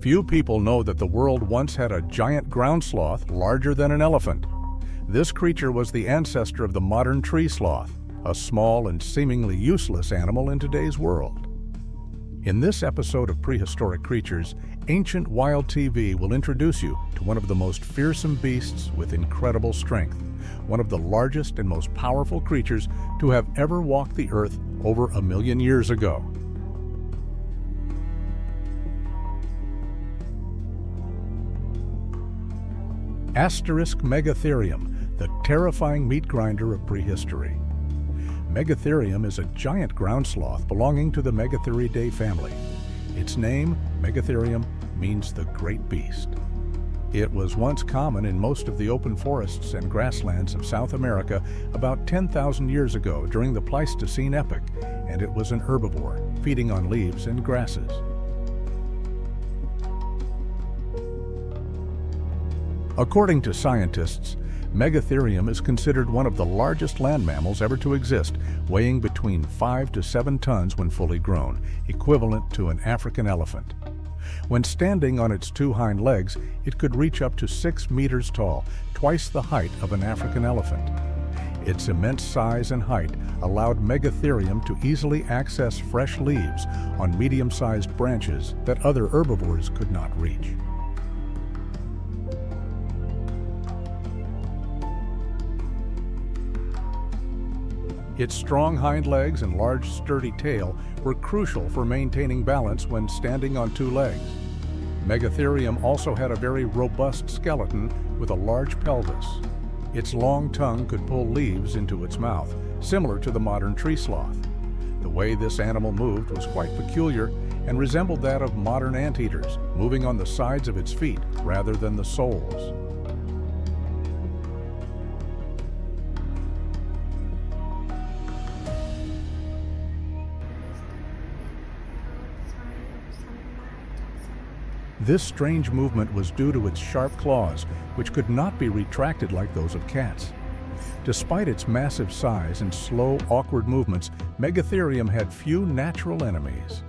Few people know that the world once had a giant ground sloth larger than an elephant. This creature was the ancestor of the modern tree sloth, a small and seemingly useless animal in today's world. In this episode of Prehistoric Creatures, Ancient Wild TV will introduce you to one of the most fearsome beasts with incredible strength, one of the largest and most powerful creatures to have ever walked the earth over 1 million years ago. Megatherium, the terrifying meat grinder of prehistory. Megatherium is a giant ground sloth belonging to the Megatheridae family. Its name, Megatherium, means the great beast. It was once common in most of the open forests and grasslands of South America about 10,000 years ago during the Pleistocene epoch, and it was an herbivore, feeding on leaves and grasses. According to scientists, Megatherium is considered one of the largest land mammals ever to exist, weighing between 5 to 7 tons when fully grown, equivalent to an African elephant. When standing on its 2 hind legs, it could reach up to 6 meters tall, twice the height of an African elephant. Its immense size and height allowed Megatherium to easily access fresh leaves on medium-sized branches that other herbivores could not reach. Its strong hind legs and large, sturdy tail were crucial for maintaining balance when standing on 2 legs. Megatherium also had a very robust skeleton with a large pelvis. Its long tongue could pull leaves into its mouth, similar to the modern tree sloth. The way this animal moved was quite peculiar and resembled that of modern anteaters, moving on the sides of its feet rather than the soles. This strange movement was due to its sharp claws, which could not be retracted like those of cats. Despite its massive size and slow, awkward movements, Megatherium had few natural enemies.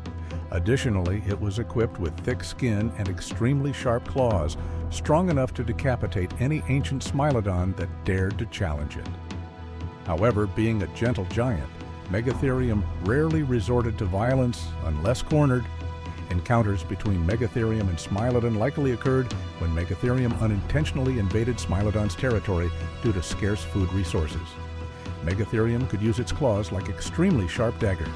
Additionally, it was equipped with thick skin and extremely sharp claws, strong enough to decapitate any ancient Smilodon that dared to challenge it. However, being a gentle giant, Megatherium rarely resorted to violence unless cornered. Encounters between Megatherium and Smilodon likely occurred when Megatherium unintentionally invaded Smilodon's territory due to scarce food resources. Megatherium could use its claws like extremely sharp daggers.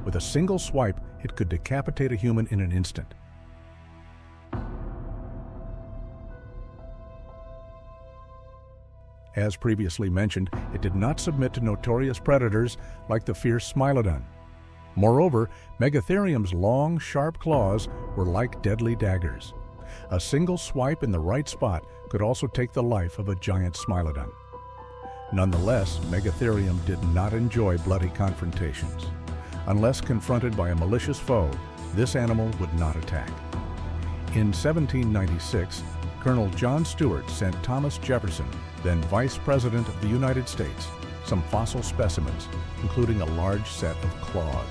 With a single swipe, it could decapitate a human in an instant. As previously mentioned, it did not submit to notorious predators like the fierce Smilodon. Moreover, Megatherium's long, sharp claws were like deadly daggers. A single swipe in the right spot could also take the life of a giant Smilodon. Nonetheless, Megatherium did not enjoy bloody confrontations. Unless confronted by a malicious foe, this animal would not attack. In 1796, Colonel John Stuart sent Thomas Jefferson, then Vice President of the United States, some fossil specimens, including a large set of claws.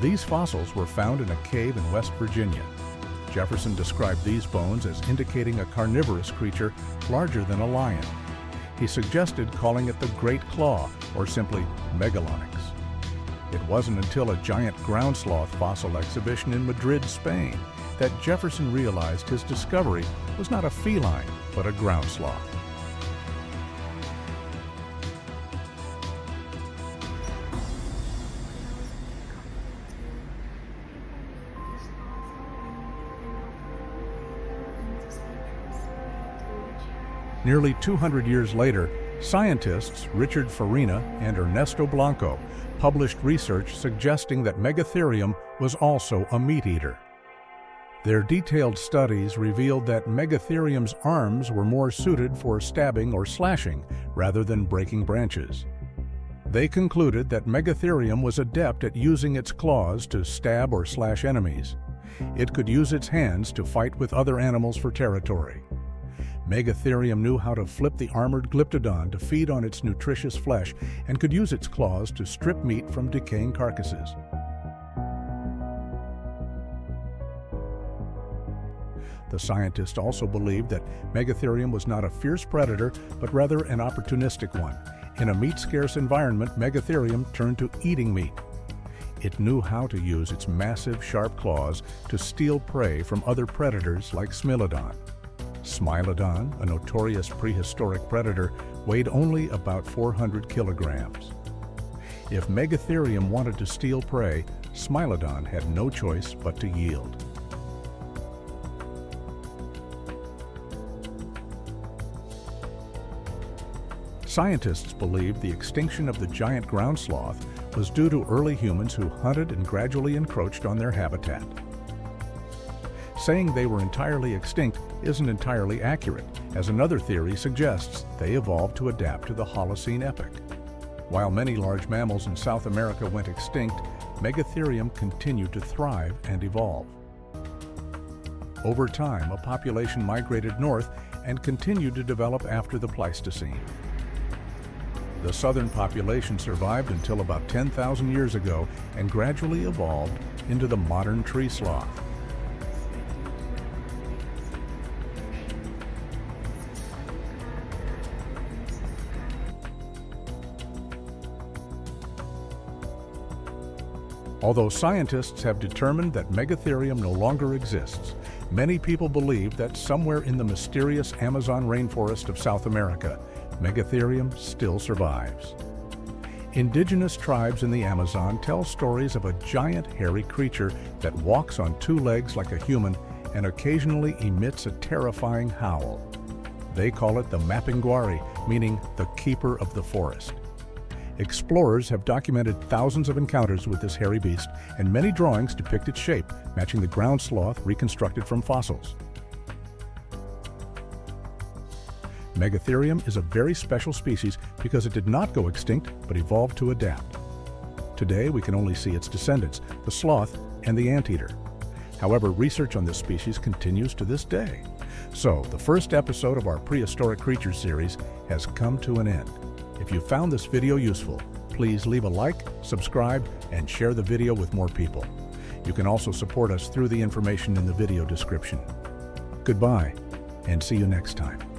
These fossils were found in a cave in West Virginia. Jefferson described these bones as indicating a carnivorous creature larger than a lion. He suggested calling it the Great Claw, or simply Megalonyx. It wasn't until a giant ground sloth fossil exhibition in Madrid, Spain, that Jefferson realized his discovery was not a feline, but a ground sloth. Nearly 200 years later, scientists Richard Farina and Ernesto Blanco published research suggesting that Megatherium was also a meat-eater. Their detailed studies revealed that Megatherium's arms were more suited for stabbing or slashing rather than breaking branches. They concluded that Megatherium was adept at using its claws to stab or slash enemies. It could use its hands to fight with other animals for territory. Megatherium knew how to flip the armored glyptodon to feed on its nutritious flesh and could use its claws to strip meat from decaying carcasses. The scientists also believed that Megatherium was not a fierce predator, but rather an opportunistic one. In a meat-scarce environment, Megatherium turned to eating meat. It knew how to use its massive, sharp claws to steal prey from other predators like Smilodon. Smilodon, a notorious prehistoric predator, weighed only about 400 kilograms. If Megatherium wanted to steal prey, Smilodon had no choice but to yield. Scientists believe the extinction of the giant ground sloth was due to early humans who hunted and gradually encroached on their habitat. Saying they were entirely extinct isn't entirely accurate, as another theory suggests they evolved to adapt to the Holocene epoch. While many large mammals in South America went extinct, Megatherium continued to thrive and evolve. Over time, a population migrated north and continued to develop after the Pleistocene. The southern population survived until about 10,000 years ago and gradually evolved into the modern tree sloth. Although scientists have determined that Megatherium no longer exists, many people believe that somewhere in the mysterious Amazon rainforest of South America, Megatherium still survives. Indigenous tribes in the Amazon tell stories of a giant hairy creature that walks on two legs like a human and occasionally emits a terrifying howl. They call it the Mapinguari, meaning the keeper of the forest. Explorers have documented thousands of encounters with this hairy beast, and many drawings depict its shape, matching the ground sloth reconstructed from fossils. Megatherium is a very special species because it did not go extinct but evolved to adapt. Today we can only see its descendants, the sloth and the anteater. However, research on this species continues to this day. So, the first episode of our Prehistoric Creatures series has come to an end. If you found this video useful, please leave a like, subscribe, and share the video with more people. You can also support us through the information in the video description. Goodbye, and see you next time.